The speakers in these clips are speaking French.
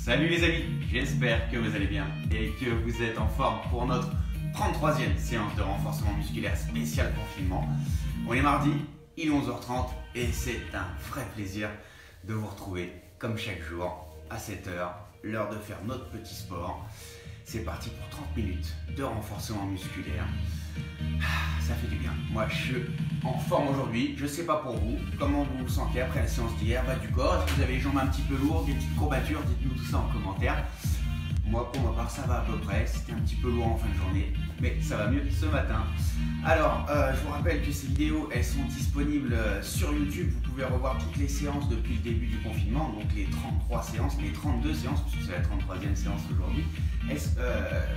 Salut les amis, j'espère que vous allez bien et que vous êtes en forme pour notre 33e séance de renforcement musculaire spécial confinement. On est mardi, il est 11h30 et c'est un vrai plaisir de vous retrouver comme chaque jour à 7h, l'heure de faire notre petit sport. C'est parti pour 30 minutes de renforcement musculaire. Ça fait du bien. Moi, je suis en forme aujourd'hui. Je ne sais pas pour vous. Comment vous vous sentez après la séance d'hier? Bas du corps. Est-ce que vous avez les jambes un petit peu lourdes, des petites courbatures? Dites-nous tout ça en commentaire. Moi, pour ma part, ça va à peu près. C'était un petit peu lourd en fin de journée, mais ça va mieux ce matin. Alors, je vous rappelle que ces vidéos, elles sont disponibles sur YouTube. Vous pouvez revoir toutes les séances depuis le début du confinement, donc les 33 séances, les 32 séances, puisque c'est la 33e séance aujourd'hui.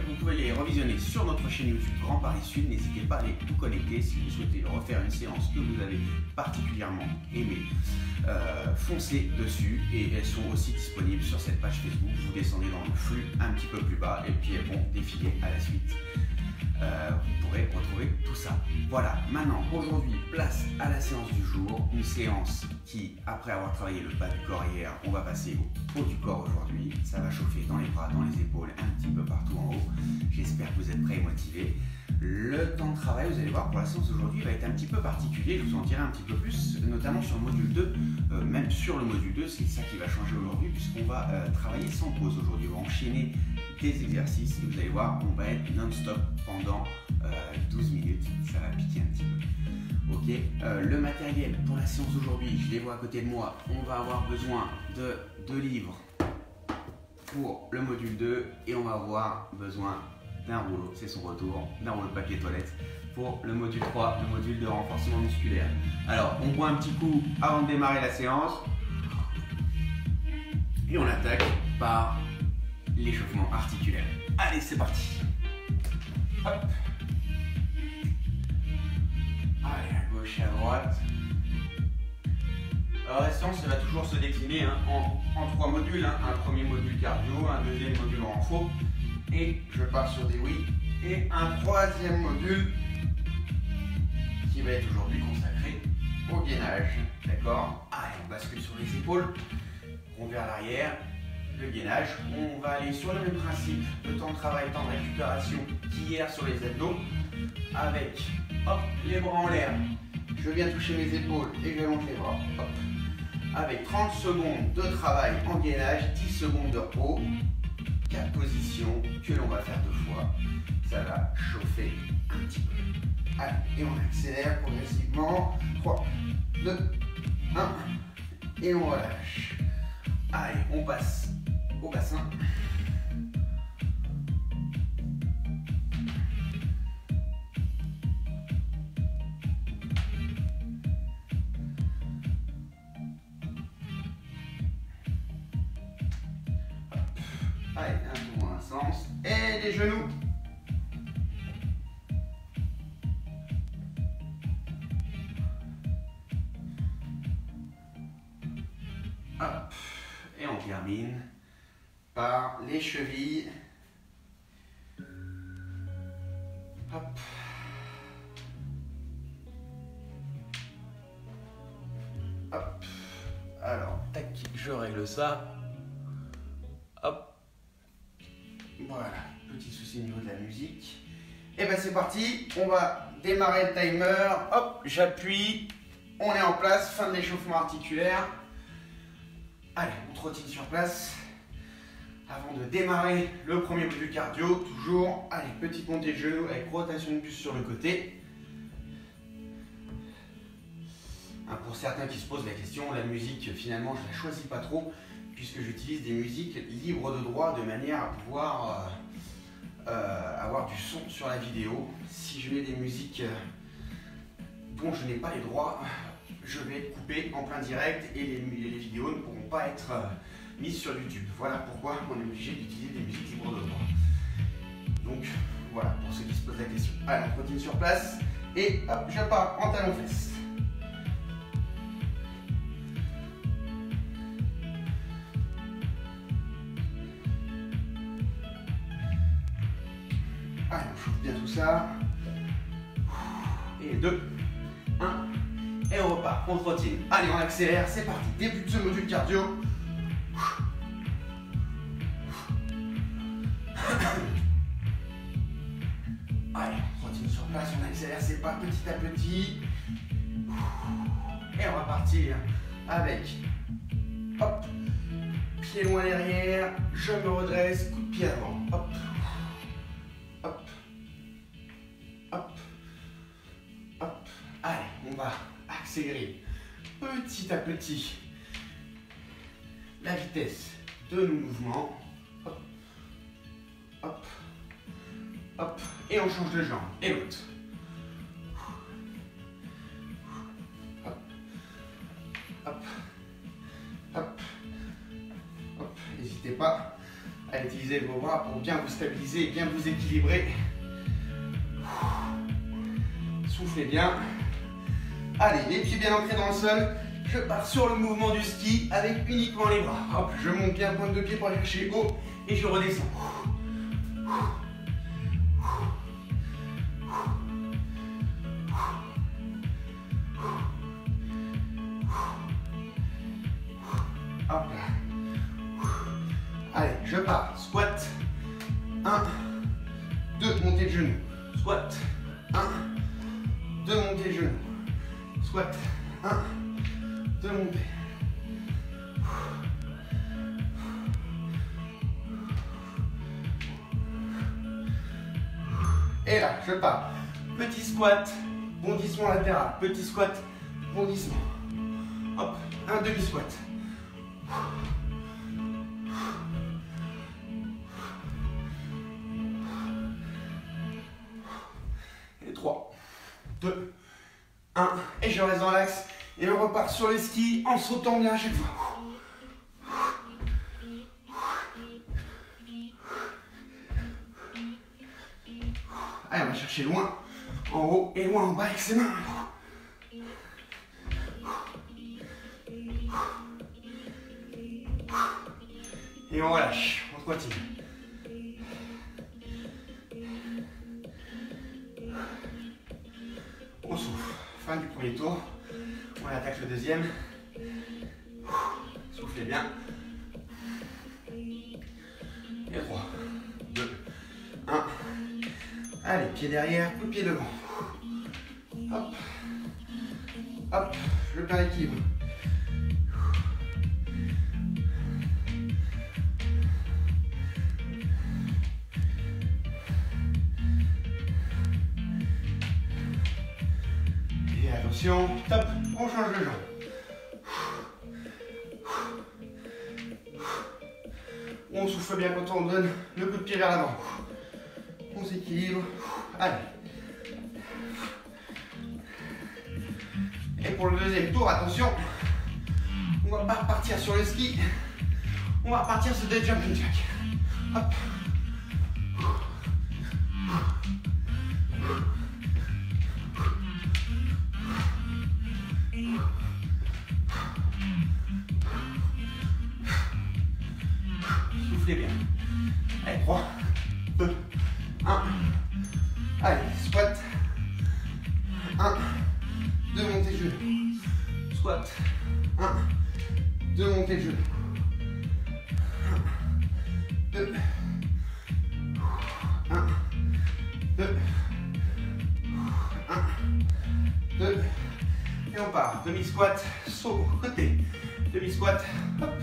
Vous pouvez les revisionner sur notre chaîne YouTube Grand Paris Sud. N'hésitez pas à les vous connecter si vous souhaitez refaire une séance que vous avez particulièrement aimée. Foncez dessus et elles sont aussi disponibles sur cette page Facebook. Vous descendez dans le flux un petit peu plus bas et puis elles vont défiler à la suite. Vous pourrez retrouver tout ça. Voilà, maintenant, aujourd'hui, place à la séance du jour. Une séance qui, après avoir travaillé le bas du corps hier, on va passer au haut du corps aujourd'hui. Ça va chauffer dans les bras, dans les épaules, un petit peu partout en haut. J'espère que vous êtes prêts et motivés. Le temps de travail, vous allez voir, pour la séance d'aujourd'hui, va être un petit peu particulier. Je vous en dirai un petit peu plus, notamment sur le module 2. Même sur le module 2, c'est ça qui va changer aujourd'hui, puisqu'on va travailler sans pause aujourd'hui. On va enchaîner des exercices et vous allez voir, on va être non-stop pendant 12 minutes. Ça va piquer un petit peu. Ok, le matériel pour la séance d'aujourd'hui, je les vois à côté de moi. On va avoir besoin de 2 livres pour le module 2 et on va avoir besoin d'un rouleau, c'est son retour, d'un rouleau de papier toilette pour le module 3, le module de renforcement musculaire. Alors, on boit un petit coup avant de démarrer la séance et on attaque par l'échauffement articulaire. Allez, c'est parti. Hop. Allez, à gauche et à droite. Alors, la séance, elle va toujours se décliner en 3 modules. Un premier module cardio, un deuxième module renfort. Et je pars sur des oui. Et un 3e module qui va être aujourd'hui consacré au gainage. D'accord? Allez, on bascule sur les épaules. On vers l'arrière. Le gainage. On va aller sur le même principe de temps de travail, temps de récupération qu'hier sur les abdos. Avec hop, les bras en l'air. Je viens toucher mes épaules et j'allonge les bras. Hop. Avec 30 secondes de travail en gainage, 10 secondes de repos. 4 positions que l'on va faire 2 fois. Ça va chauffer un petit peu. Allez, et on accélère progressivement. 3, 2, 1. Et on relâche. Allez, on passe au bassin. Allez, un tour dans un sens. Et les genoux. Hop. Et on termine par les chevilles. Hop. Hop. Alors, tac, je règle ça. Hop. Voilà, petit souci au niveau de la musique. Et ben c'est parti, on va démarrer le timer. Hop, j'appuie. On est en place, fin de l'échauffement articulaire. Allez, on trottine sur place. Avant de démarrer le premier module cardio, toujours. Allez, petite montée de genoux avec rotation de buste sur le côté. Pour certains qui se posent la question, la musique finalement je ne la choisis pas trop, puisque j'utilise des musiques libres de droit de manière à pouvoir avoir du son sur la vidéo. Si je mets des musiques dont je n'ai pas les droits, je vais couper en plein direct et les vidéos ne pourront pas être mises sur YouTube. Voilà pourquoi on est obligé d'utiliser des musiques libres de droit. Donc voilà, pour ceux qui se posent la question. Allez, on continue sur place et hop, je pars en talons-fesses. Allez, on chauffe bien tout ça. Et 2, 1, et on repart, on trottine. Allez, on accélère, c'est parti. Début de ce module cardio. Allez, on continue sur place, on accélère ses pas petit à petit. Et on va partir avec, hop, pied loin derrière, je me redresse, coup de pied avant, hop, hop, hop, hop. Allez, on va accélérer petit à petit la vitesse de nos mouvements. Hop, hop, hop, et on change de jambe, et l'autre. Hop, hop, hop, hop. N'hésitez pas à utiliser vos bras pour bien vous stabiliser et bien vous équilibrer. Soufflez bien. Allez, les pieds bien ancrés dans le sol. Je pars sur le mouvement du ski avec uniquement les bras. Hop, je monte bien pointe de pied pour aller chercher haut et je redescends. Hop là. Allez, je pars. Squat. 1, 2, montée de genou. Squat. 1, 2, montée de genou. Squat. 1, 2, montée. Et là, je pars. Petit squat, bondissement latéral. Petit squat, bondissement. Hop, un demi-squat. Et 3, 2, 1. Et je reste dans l'axe. Et on repart sur les skis en sautant bien à chaque fois. Allez, on va chercher loin en haut et loin en bas avec ses mains. Et on relâche, on continue. On souffle. Fin du premier tour. On attaque le deuxième. Soufflez bien. Et 3, 2, 1. Allez, pied derrière, coup de pied devant. Hop. Hop, je perds l'équilibre. Et attention, top, on change de jambe. On souffle bien quand on donne le coup de pied vers l'avant. On s'équilibre. Allez. Et pour le deuxième tour, attention, on va pas repartir sur le ski. On va repartir sur des jumping jacks. Hop. Soufflez bien. Allez, 3, 2, 1. Allez, squat. 1, 2, montée de genou. Squat. 1, 2, montée de genou. 1, 2. 1, 2. 1, 2. Et on part. Demi-squat, saut, côté. Demi-squat, hop.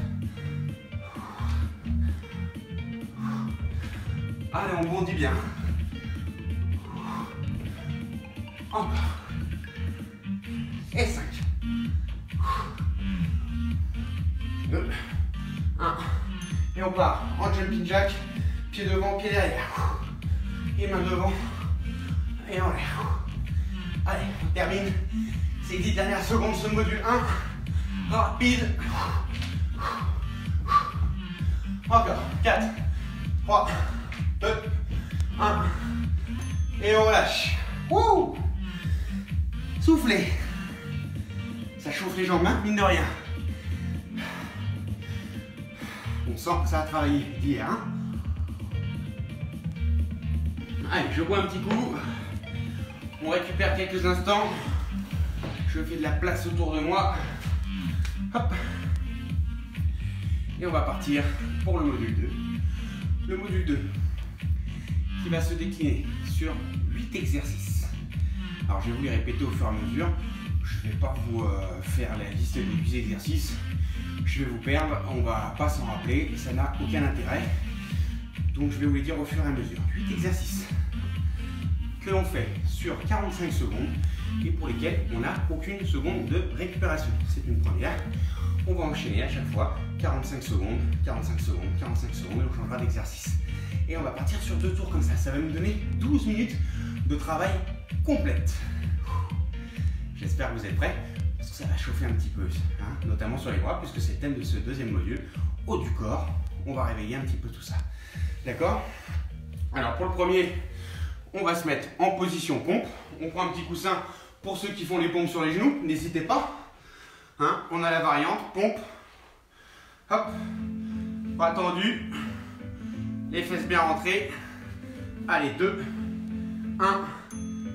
Allez, on bondit bien. Encore. Et 5. 2. 1. Et on part en jumping jack. Pied devant, pied derrière. Et main devant. Et en l'air. Allez, on termine ces 10 dernières secondes, ce module 1. Rapide. Encore. 4, 3, 2, 1. Et on relâche. Wouh! Soufflez. Ça chauffe les jambes, hein, mine de rien. On sent que ça a travaillé d'hier. Hein. Allez, je bois un petit coup. On récupère quelques instants. Je fais de la place autour de moi. Hop. Et on va partir pour le module 2. Le module 2, qui va se décliner sur 8 exercices. Alors je vais vous les répéter au fur et à mesure. Je ne vais pas vous faire la liste des 8 exercices. Je vais vous perdre, on ne va pas s'en rappeler, ça n'a aucun intérêt. Donc je vais vous les dire au fur et à mesure. 8 exercices que l'on fait sur 45 secondes et pour lesquels on n'a aucune seconde de récupération. C'est une première. On va enchaîner à chaque fois 45 secondes, 45 secondes, 45 secondes et on changera d'exercice. Et on va partir sur 2 tours comme ça. Ça va nous donner 12 minutes de travail complète. J'espère que vous êtes prêts parce que ça va chauffer un petit peu, hein, notamment sur les bras puisque c'est le thème de ce deuxième module, haut du corps. On va réveiller un petit peu tout ça. D'accord? Alors pour le premier, on va se mettre en position pompe. On prend un petit coussin pour ceux qui font les pompes sur les genoux. N'hésitez pas. Hein, on a la variante pompe. Hop. Bras tendus. Les fesses bien rentrées. Allez, 2. 1.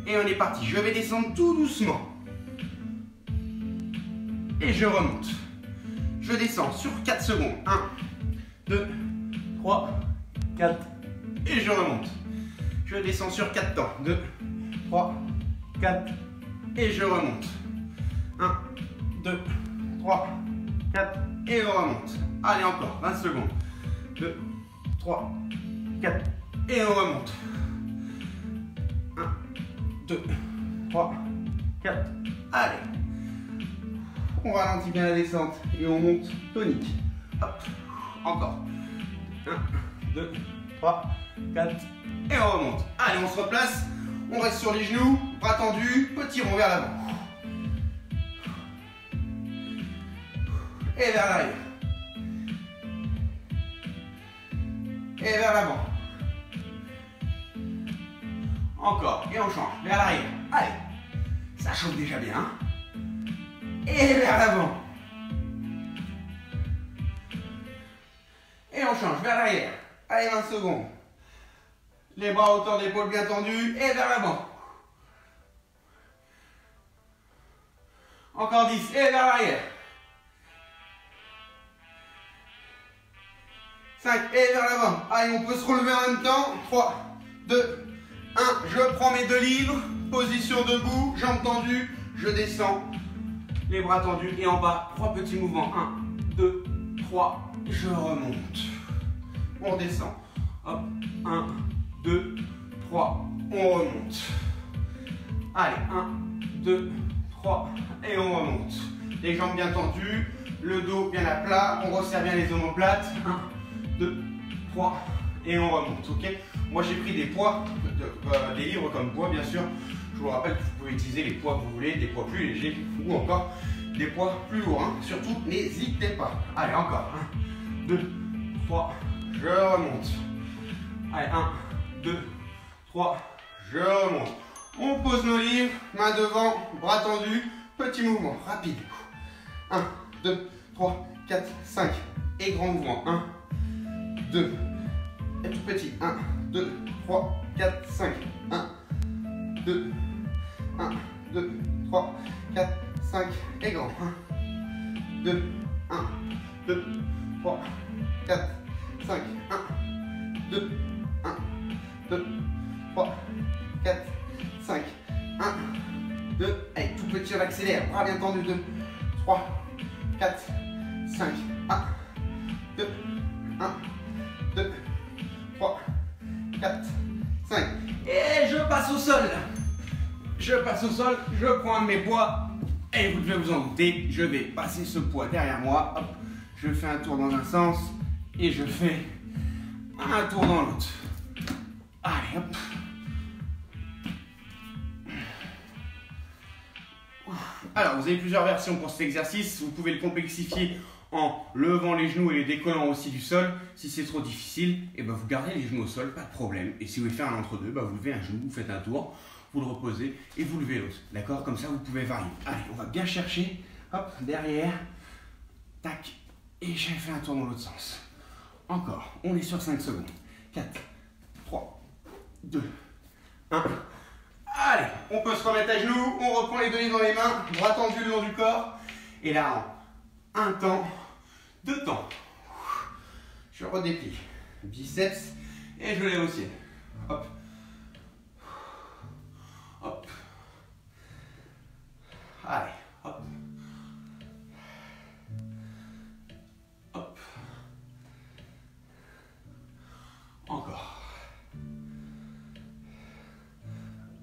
Et on est parti. Je vais descendre tout doucement. Et je remonte. Je descends sur 4 secondes. 1, 2, 3, 4. Et je remonte. Je descends sur 4 temps. 2, 3, 4. Et je remonte. 1, 2, 3, 4. Et on remonte. Allez, encore 20 secondes. 2, 3, 4. Et on remonte. 1, 2, 3, 4. Allez. On ralentit bien la descente et on monte tonique. Hop. Encore. 1, 2, 3, 4. Et on remonte. Allez, on se replace. On reste sur les genoux, bras tendus, petit rond vers l'avant. Et vers l'arrière. Et vers l'avant. Encore. Et on change. Vers l'arrière. Allez. Ça chauffe déjà bien. Et vers l'avant. Et on change. Vers l'arrière. Allez, 20 secondes. Les bras à hauteur d'épaule bien tendus. Et vers l'avant. Encore 10. Et vers l'arrière. 5. Et vers l'avant. Allez, on peut se relever en même temps. 3, 2, 1. Je prends mes 2 livres. Position debout. Jambes tendues. Je descends. Les bras tendus. Et en bas, 3 petits mouvements. 1, 2, 3. Je remonte. On redescend. Hop. 1, 2, 3. On remonte. Allez. 1, 2, 3. Et on remonte. Les jambes bien tendues. Le dos bien à plat. On resserre bien les omoplates. 1, 2, 3. Et on remonte. Ok. Moi, j'ai pris des poids, des livres comme poids, bien sûr. Je vous rappelle que vous pouvez utiliser les poids que vous voulez, des poids plus légers ou encore des poids plus lourds. Hein. Surtout, n'hésitez pas. Allez, encore. 1, 2, 3. Je remonte. Allez, 1, 2, 3. Je remonte. On pose nos livres, main devant, bras tendus. Petit mouvement, rapide. 1, 2, 3, 4, 5. Et grand mouvement. 1, 2. Et tout petit. 1, 2, 3, 4, 5. 1, 2, 1, 2, 3, 4, 5. Et grand. 1, 2, 1, 2, 3, 4, 5. 1, 2, 1, 2, 3, 4, 5. 1, 2. Allez, tout petit, on accélère. Bras bien tendus. 2, 3, 4, 5. 1, 2, 1, 2, 3, 4, 5. Et je passe au sol. Je passe au sol, je prends un de mes poids. Et vous devez vous en douter, je vais passer ce poids derrière moi. Hop, je fais un tour dans un sens et je fais un tour dans l'autre. Allez, hop. Alors, vous avez plusieurs versions pour cet exercice. Vous pouvez le complexifier en levant les genoux et les décollant aussi du sol. Si c'est trop difficile, et ben vous gardez les genoux au sol, pas de problème. Et si vous voulez faire un entre-deux, ben vous levez un genou, vous faites un tour, vous le reposez et vous levez l'autre. D'accord? Comme ça, vous pouvez varier. Allez, on va bien chercher. Hop, derrière. Tac. Et j'ai fait un tour dans l'autre sens. Encore. On est sur 5 secondes. 4, 3, 2, 1. Allez, on peut se remettre à genoux. On reprend les 2 livres dans les mains. Bras tendus le long du corps. Et là, en 1 temps, 2 temps. Je redéplie. Biceps. Et je lève au ciel. Hop. Allez, hop. Hop. Encore.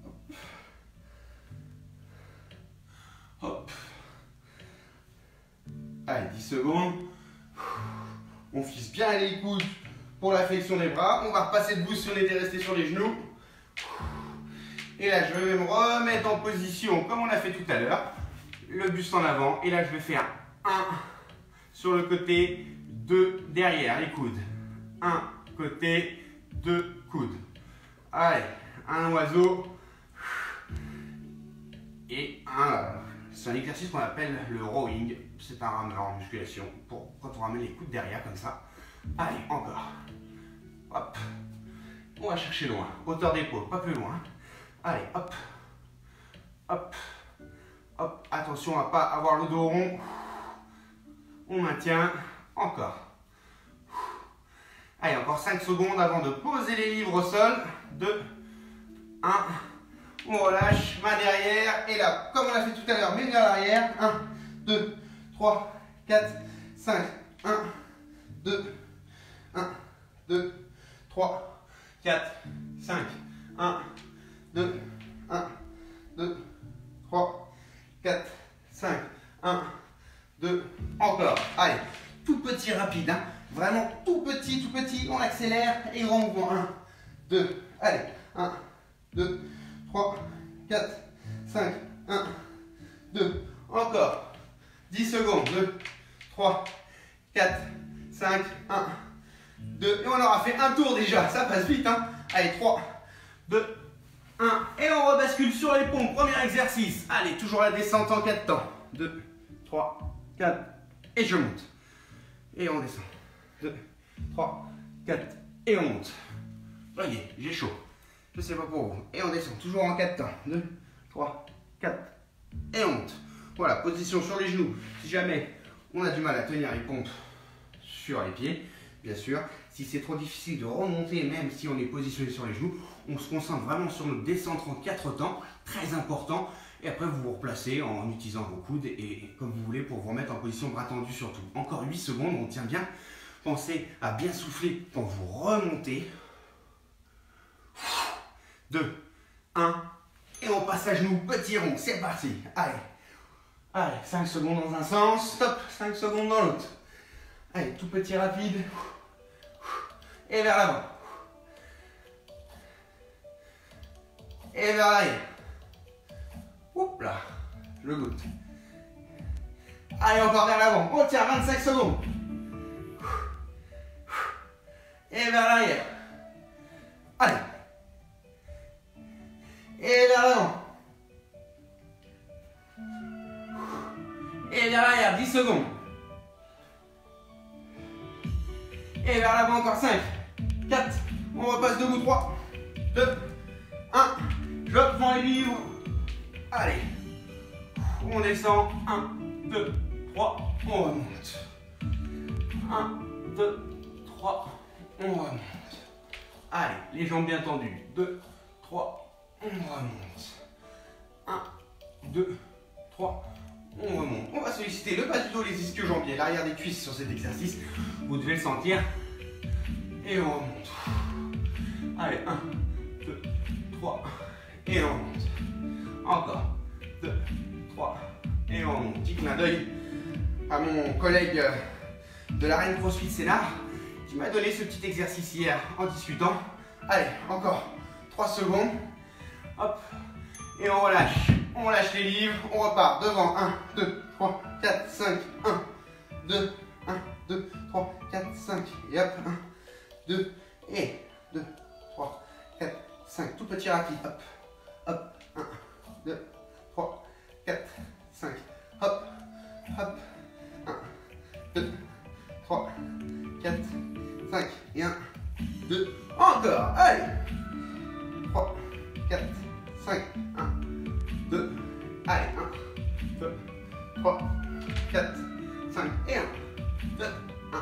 Hop. Hop. Allez, 10 secondes. On fixe bien les coudes pour la flexion des bras. On va repasser debout si on était resté sur les genoux. Et là, je vais me remettre en position comme on a fait tout à l'heure. Le buste en avant. Et là, je vais faire 1 sur le côté, 2 derrière les coudes. 1 côté, 2 coudes. Allez, un oiseau. Et c'est un exercice qu'on appelle le rowing. C'est un rameur en musculation. Quand on ramène les coudes derrière comme ça. Allez, encore. Hop. On va chercher loin. Hauteur d'épaule, pas plus loin. Allez, hop. Hop. Hop. Attention à ne pas avoir le dos rond. On maintient. Encore. Allez, encore 5 secondes avant de poser les livres au sol. 2, 1. On relâche, main derrière. Et là, comme on l'a fait tout à l'heure, main vers l'arrière. 1, 2, 3, 4, 5. 1, 2, 1, 2, 3, 4, 5. 1, 2, 1, 2, 3, 4, 5. 1, 2, encore. Allez, tout petit rapide, hein. Vraiment tout petit, on accélère et grand mouvement. 1, 2, allez, 1, 2, 3, 4, 5, 1, 2, encore. 10 secondes, 2, 3, 4, 5, 1, 2, et on aura fait un tour déjà, ça passe vite, hein. Allez, 3, 2, 1, et on rebascule sur les pompes, premier exercice. Allez, toujours la descente en 4 temps. 2, 3, 4, et je monte. Et on descend. 2, 3, 4, et on monte. Voyez, j'ai chaud. Je sais pas pour vous. Et on descend, toujours en 4 temps. 2, 3, 4, et on monte. Voilà, position sur les genoux. Si jamais on a du mal à tenir les pompes sur les pieds, bien sûr. Si c'est trop difficile de remonter, même si on est positionné sur les genoux, on se concentre vraiment sur notre descente en 4 temps, très important. Et après, vous vous replacez en utilisant vos coudes et comme vous voulez pour vous remettre en position bras tendu surtout. Encore 8 secondes, on tient bien. Pensez à bien souffler quand vous remontez. 2, 1, et on passe à genoux, petit rond, c'est parti. Allez, allez, 5 secondes dans un sens, stop, 5 secondes dans l'autre. Allez, tout petit rapide. Et vers l'avant. Et vers l'arrière. Oups là, je le goûte. Allez, encore vers l'avant. On tient 25 secondes. Et vers l'arrière. Allez. Et vers l'avant. Et vers l'arrière, 10 secondes. Et vers l'avant encore 5, 4, on repasse debout, 3, 2, 1, je reprends les livres. Allez, on descend, 1, 2, 3, on remonte. 1, 2, 3, on remonte. Allez, les jambes bien tendues, 2, 3, on remonte. 1, 2, 3, on remonte. On va solliciter le bas du dos, les ischio-jambiers, l'arrière des cuisses sur cet exercice. Vous devez le sentir. Et on remonte. Allez, 1, 2, 3. Et on remonte. Encore. 2, 3. Et on remonte. Petit clin d'œil à mon collègue de l'arène CrossFit Sénart qui m'a donné ce petit exercice hier en discutant. Allez, encore 3 secondes. Hop. Et on relâche. On lâche les livres. On repart devant. 1, 2, 3, 4, 5. 1, 2, 1, 2, 3, 4, 5. Et hop. 1, 2, et 2, 3, 4, 5. Tout petit rapide. Hop. Hop. 1, 2, 3, 4, 5. Hop. Hop. 1, 2, 3, 4, 5. Et 1, 2. Encore. Allez. 3, 4, 5. 1, 2. Allez. 1, 2, 3, 4, 5. Et 1, 2, 1,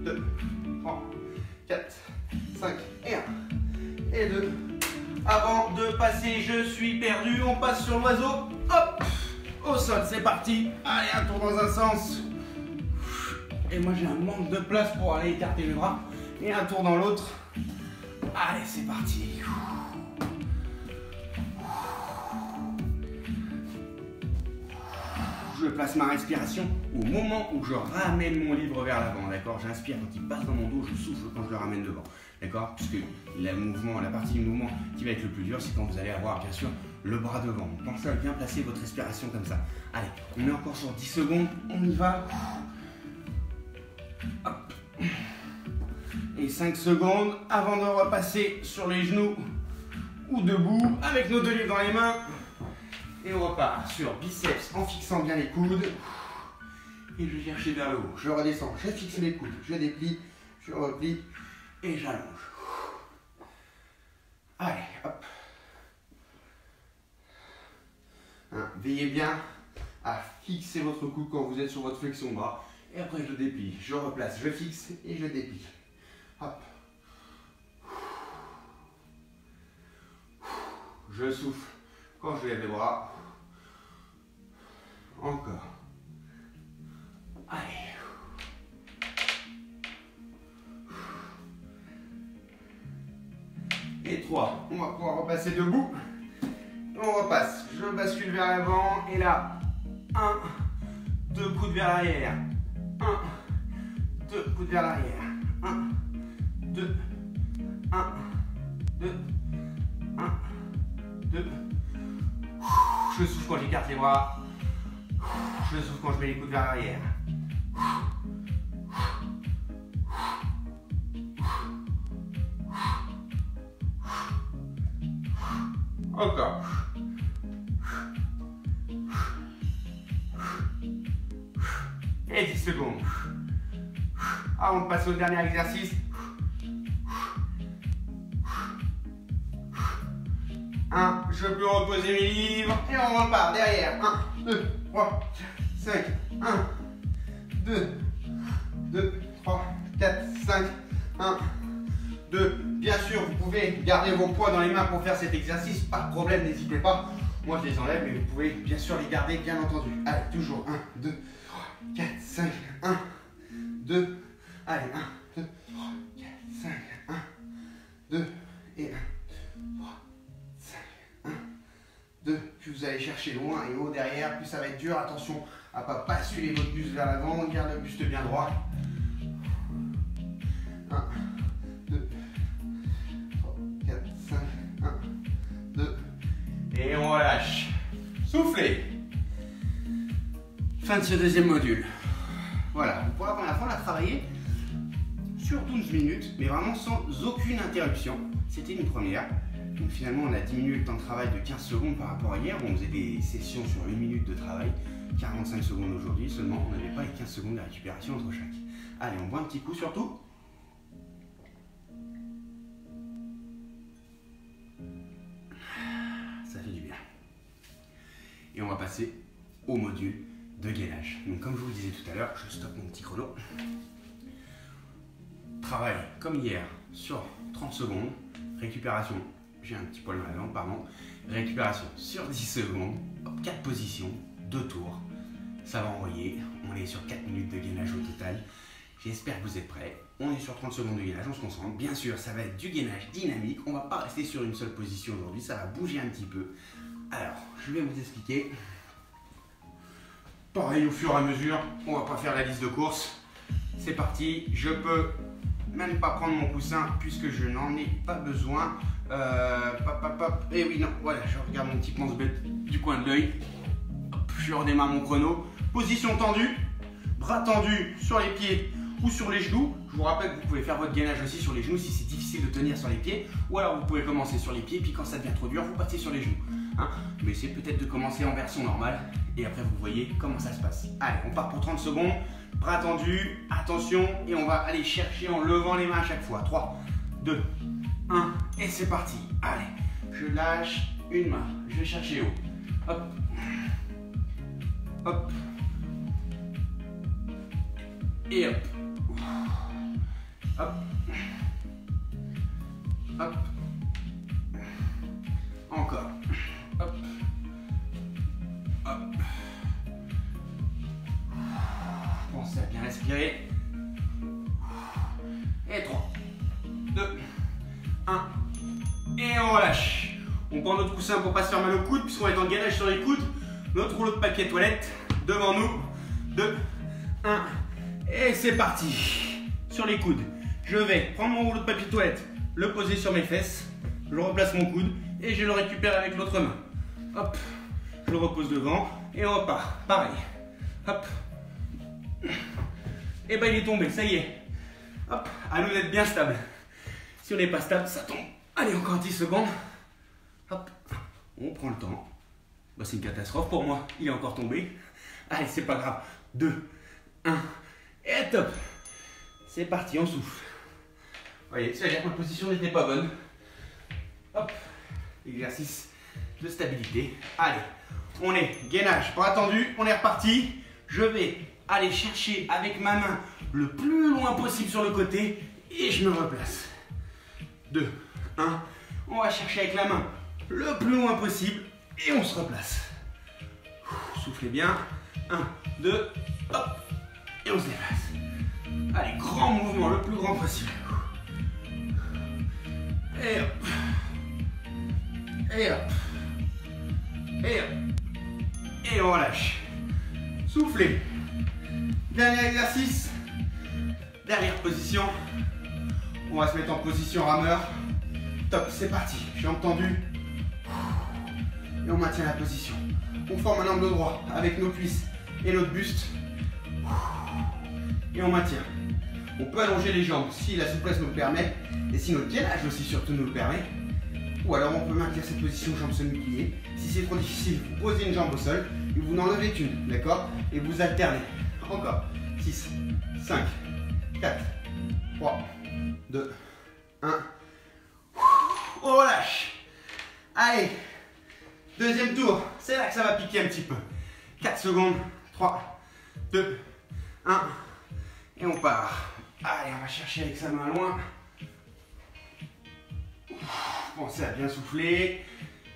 2, 3, 4, 5. Et 1. Et 2. Avant de passer, je suis perdu. On passe sur l'oiseau. Hop. au sol, c'est parti. Allez, un tour dans un sens. Et moi j'ai un manque de place pour aller écarter les bras. Et un tour dans l'autre. Allez, c'est parti. Je place ma respiration au moment où je ramène mon livre vers l'avant, d'accord? J'inspire quand il passe dans mon dos, je souffle quand je le ramène devant, d'accord? Puisque la partie du mouvement qui va être le plus dur, c'est quand vous allez avoir, bien sûr, le bras devant. Pensez à bien placer votre respiration comme ça. Allez, on est encore sur 10 secondes, on y va. Hop. Et 5 secondes avant de repasser sur les genoux ou debout avec nos 2 livres dans les mains. Et on repart sur biceps en fixant bien les coudes. Et je cherche vers le haut. Je redescends, je fixe mes coudes, je déplie, je replie et j'allonge. Allez, hop. Veillez bien à fixer votre coude quand vous êtes sur votre flexion de bras. Et après je déplie, je replace, je fixe et je déplie. Hop. Je souffle quand je lève les bras. Encore. Allez. Et 3. On va pouvoir repasser debout. On repasse. Je bascule vers l'avant. Et là, 1, 2 coudes vers l'arrière. 1, 2 coudes vers l'arrière. 1, 2, 1, 2, 1, 2. Je souffle quand j'écarte les bras. Je souffle quand je mets les coudes vers l'arrière. Encore. Et 10 secondes. Avant de passer au dernier exercice. 1, je peux reposer mes livres et on repart derrière. 1, 2, 3, 5, 1, 2, 2, 3, 4, 5, 1, 2. Bien sûr, vous pouvez garder vos poids dans les mains pour faire cet exercice, pas de problème, n'hésitez pas. Moi je les enlève, mais vous pouvez bien sûr les garder, bien entendu. Allez, toujours 1, 2, 3, 4, 5, 1, 2. Allez, 1, 2, 3, 4, 5, 1, 2 et 1, 3. 2, puis vous allez chercher loin et haut derrière, puis ça va être dur. Attention à ne pas basculer votre buste vers l'avant, garde le buste bien droit. 1, 2, 3, 4, 5, 1, 2. Et on relâche. Soufflez. Fin de ce deuxième module. Voilà, pour la première fois, on a travaillé sur 12 minutes, mais vraiment sans aucune interruption. C'était une première. Donc finalement, on a diminué le temps de travail de 15 secondes par rapport à hier, où on faisait des sessions sur 1 minute de travail, 45 secondes aujourd'hui seulement, on n'avait pas les 15 secondes de récupération entre chaque. Allez, on boit un petit coup surtout. Ça fait du bien. Et on va passer au module de gainage. Donc comme je vous le disais tout à l'heure, je stoppe mon petit chrono. Travail comme hier sur 30 secondes, récupération. J'ai un petit poil dans la langue, pardon. Récupération sur 10 secondes, 4 positions, 2 tours. Ça va envoyer. On est sur 4 minutes de gainage au total. J'espère que vous êtes prêts. On est sur 30 secondes de gainage, on se concentre. Bien sûr, ça va être du gainage dynamique. On ne va pas rester sur une seule position aujourd'hui, ça va bouger un petit peu. Alors, je vais vous expliquer. Pareil au fur et à mesure, on ne va pas faire la liste de courses. C'est parti, je peux même pas prendre mon coussin puisque je n'en ai pas besoin. Et oui, non, voilà, je regarde mon petit pense-bête du coin de l'œil. Je redémarre mon chrono. Position tendue, bras tendus sur les pieds ou sur les genoux. Je vous rappelle que vous pouvez faire votre gainage aussi sur les genoux si c'est difficile de tenir sur les pieds. Ou alors vous pouvez commencer sur les pieds, puis quand ça devient trop dur, vous passez sur les genoux. Hein, mais essayez peut-être de commencer en version normale et après vous voyez comment ça se passe. Allez, on part pour 30 secondes. Bras tendus, attention, et on va aller chercher en levant les mains à chaque fois. 3, 2, 1, et c'est parti. Allez, je lâche une main, je vais chercher haut. Hop, hop, et hop, hop, hop, encore, hop, hop, Pensez à bien respirer. Et 3, 2, 1. Et on relâche. On prend notre coussin pour ne pas se faire mal au coude, puisqu'on est dans le gainage sur les coudes. Notre rouleau de papier toilette devant nous. 2, 1. Et c'est parti. Sur les coudes, je vais prendre mon rouleau de papier toilette, le poser sur mes fesses. Je replace mon coude et je le récupère avec l'autre main. Hop, je le repose devant et on repart. Pareil. Hop. Et ben il est tombé, ça y est. Hop, à nous d'être bien stable. Si on n'est pas stable, ça tombe. Allez, encore 10 secondes. Hop, on prend le temps. Bah, c'est une catastrophe pour moi, il est encore tombé. Allez, c'est pas grave. 2, 1, et top. C'est parti, on souffle. Vous voyez, c'est-à-dire que ma position n'était pas bonne. Hop, exercice de stabilité. Allez, on est gainage, bras tendu, on est reparti. Je vais aller chercher avec ma main le plus loin possible sur le côté et je me replace. 2, 1, on va chercher avec la main le plus loin possible et on se replace. Soufflez bien. 1, 2, hop, et on se déplace. Allez, grand mouvement, le plus grand possible. Et hop. Et hop. Et hop. Et on relâche. Soufflez. Dernier exercice. Dernière position. On va se mettre en position rameur. Top, c'est parti. Jambes tendues. Et on maintient la position. On forme un angle droit avec nos cuisses et notre buste. Et on maintient. On peut allonger les jambes si la souplesse nous le permet et si notre gainage aussi surtout nous le permet. Ou alors on peut maintenir cette position jambes semi-pliées. Si c'est trop difficile, vous posez une jambe au sol et vous en enlevez une, d'accord? Et vous alternez. Encore. 6, 5, 4, 3, 2, 1. On relâche. Allez. Deuxième tour. C'est là que ça va piquer un petit peu. 4 secondes. 3, 2, 1. Et on part. Allez, on va chercher avec sa main loin. Pensez à bien souffler.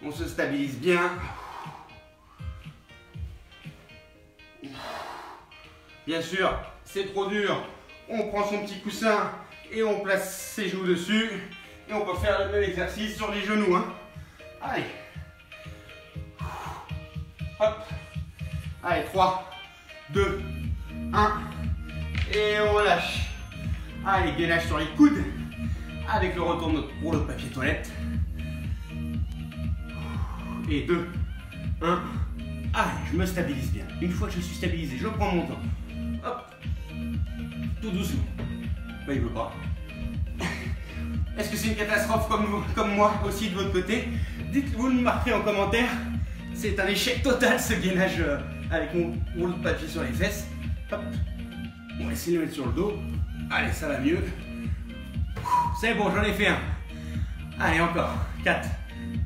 On se stabilise bien. Bien sûr, c'est trop dur. On prend son petit coussin et on place ses genoux dessus. Et on peut faire le même exercice sur les genoux. Hein. Allez. Hop. Allez, 3, 2, 1. Et on relâche. Allez, gainage sur les coudes. Avec le retour de notre rouleau de papier toilette. Et 2, 1. Allez, je me stabilise bien. Une fois que je suis stabilisé, je prends mon temps. Hop. Tout doucement. Bah, il veut pas. Est-ce que c'est une catastrophe comme moi aussi de votre côté? Dites-vous, le marquez en commentaire. C'est un échec total ce gainage avec mon rouleau de papier sur les fesses. Hop. On va essayer de le mettre sur le dos. Allez, ça va mieux. C'est bon, j'en ai fait un. Allez, encore. 4,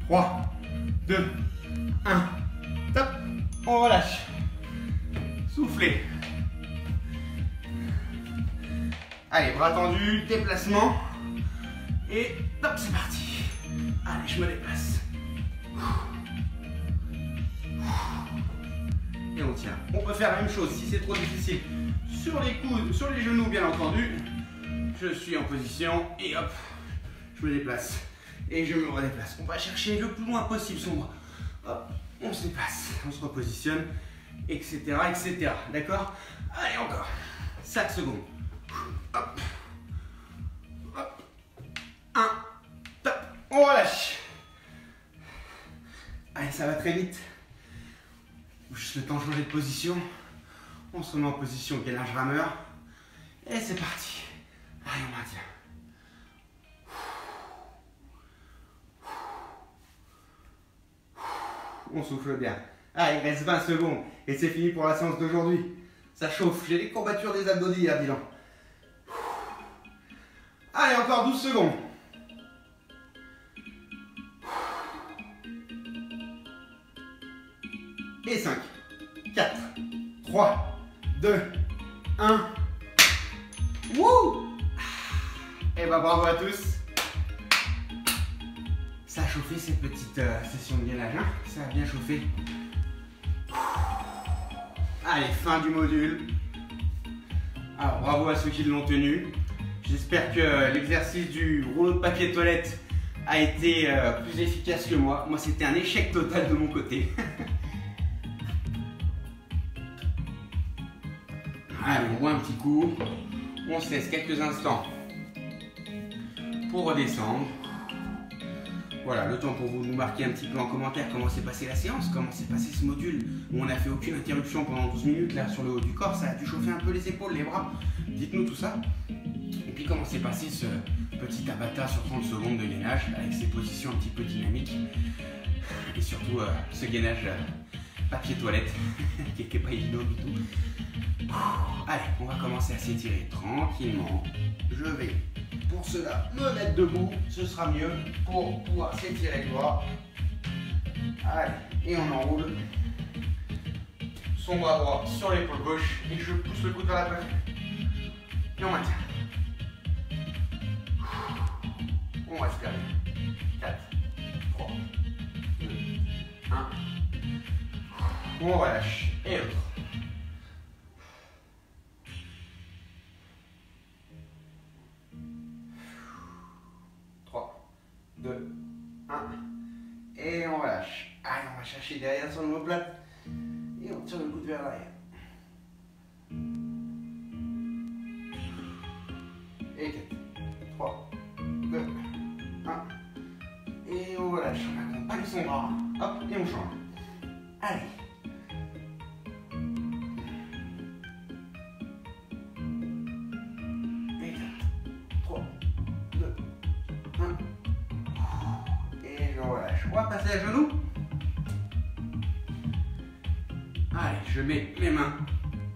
3, 2, 1. Top. On relâche. Soufflez. Allez, bras tendus, déplacement. Et top, c'est parti. Allez, je me déplace. Et on tient. On peut faire la même chose si c'est trop difficile. Sur les coudes, sur les genoux, bien entendu. Je suis en position et hop, je me déplace. Et je me redéplace. On va chercher le plus loin possible son bras. Hop, on se déplace, on se repositionne, etc. etc. D'accord? Allez, encore. 5 secondes. Hop. Hop. 1. Top. On relâche. Allez, ça va très vite. Juste le temps de changer de position. On se remet en position gainage rameur. Et c'est parti. Allez, on maintient. On souffle bien. Allez, il reste 20 secondes. Et c'est fini pour la séance d'aujourd'hui. Ça chauffe. J'ai les courbatures des abdos d'hier, dis donc. Allez, encore 12 secondes. Et 5, 4, 3, 2, 1. Wouh! Et bah bravo à tous. Ça a chauffé cette petite session de gainage, hein? Ça a bien chauffé. Allez, fin du module. Alors bravo à ceux qui l'ont tenu. J'espère que l'exercice du rouleau de papier de toilette a été plus efficace que moi. Moi c'était un échec total de mon côté. Allez, on boit un petit coup. On se laisse quelques instants pour redescendre. Voilà, le temps pour vous nous marquer un petit peu en commentaire comment s'est passée la séance, comment s'est passé ce module où on n'a fait aucune interruption pendant 12 minutes là sur le haut du corps, ça a dû chauffer un peu les épaules, les bras. Dites-nous tout ça. Et puis comment s'est passé ce petit Tabata sur 30 secondes de gainage avec ses positions un petit peu dynamiques. Et surtout ce gainage papier toilette qui n'était pas évident du tout. Allez, on va commencer à s'étirer tranquillement. Je vais pour cela me mettre debout, ce sera mieux pour pouvoir s'étirer les bras. Allez, et on enroule son bras droit sur l'épaule gauche et je pousse le coude vers la poitrine. Et on maintient. On respire bien. 4, 3, 2, 1. On relâche et l'autre. 2, 1, et on relâche. Allez, on va chercher derrière sur l'omoplate et on tire le coude vers l'arrière. Et 4, 3, 2, 1, et on relâche. On accompagne son bras. Hop, et on change. Allez. Et 4, 3, 2, 1. On va passer à genoux. Allez, je mets mes mains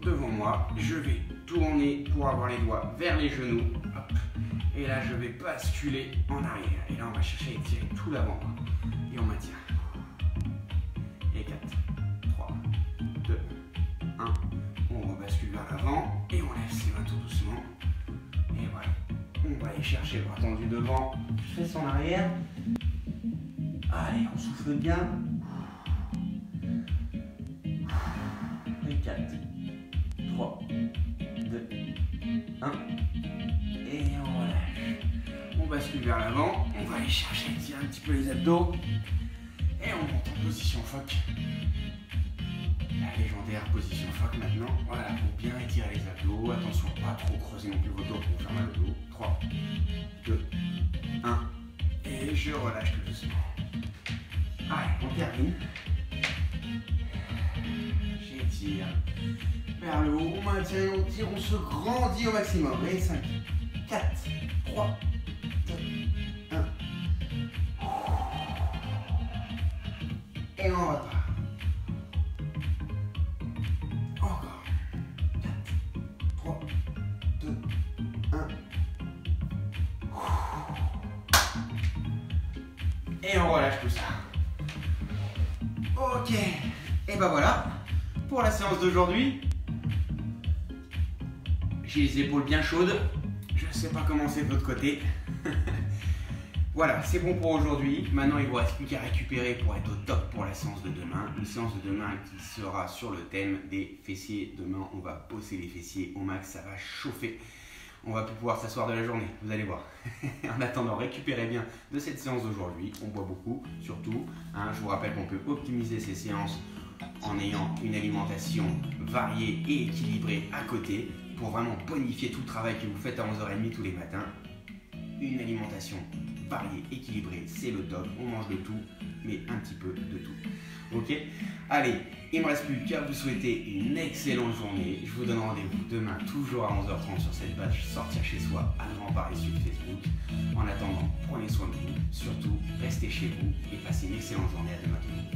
devant moi. Je vais tourner pour avoir les doigts vers les genoux. Hop. Et là, je vais basculer en arrière. Et là, on va chercher à étirer tout l'avant. Et on maintient. Et 4, 3, 2, 1. On rebascule vers l'avant. Et on lève ses mains tout doucement. Et voilà. On va aller chercher le bras tendu devant. Fesse en arrière. Allez, on souffle bien. Et 4, 3, 2, 1. Et on relâche. On bascule vers l'avant. On va aller chercher à tirer un petit peu les abdos. Et on monte en position phoque. La légendaire position phoque maintenant. Voilà, pour bien étirer les abdos. Attention, pas trop creuser non plus vos dos pour faire mal au dos. 3, 2, 1. Et je relâche tout doucement. Allez, on termine. J'étire vers le haut, on maintient et on tire, on se grandit au maximum. Et 5, 4, 3, 2, 1. Et on repart. Encore. 4, 3, 2, 1. Et on relâche tout ça. Ok, et ben voilà, pour la séance d'aujourd'hui, j'ai les épaules bien chaudes, je ne sais pas comment c'est de votre côté. Voilà, c'est bon pour aujourd'hui, maintenant il ne vous reste plus qu'à récupérer pour être au top pour la séance de demain. Une séance de demain qui sera sur le thème des fessiers. Demain on va bosser les fessiers au max, ça va chauffer. On va plus pouvoir s'asseoir de la journée, vous allez voir. En attendant, récupérez bien de cette séance d'aujourd'hui. On boit beaucoup, surtout. Je vous rappelle qu'on peut optimiser ces séances en ayant une alimentation variée et équilibrée à côté pour vraiment bonifier tout le travail que vous faites à 11h30 tous les matins. Une alimentation variée, équilibrée, c'est le top. On mange de tout, mais un petit peu de tout. Ok? Allez, il ne me reste plus qu'à vous souhaiter une excellente journée. Je vous donne rendez-vous demain, toujours à 11h30 sur cette page Sortir chez soi à Grand Paris sur Facebook. En attendant, prenez soin de vous. Surtout, restez chez vous et passez une excellente journée. À demain tout le monde.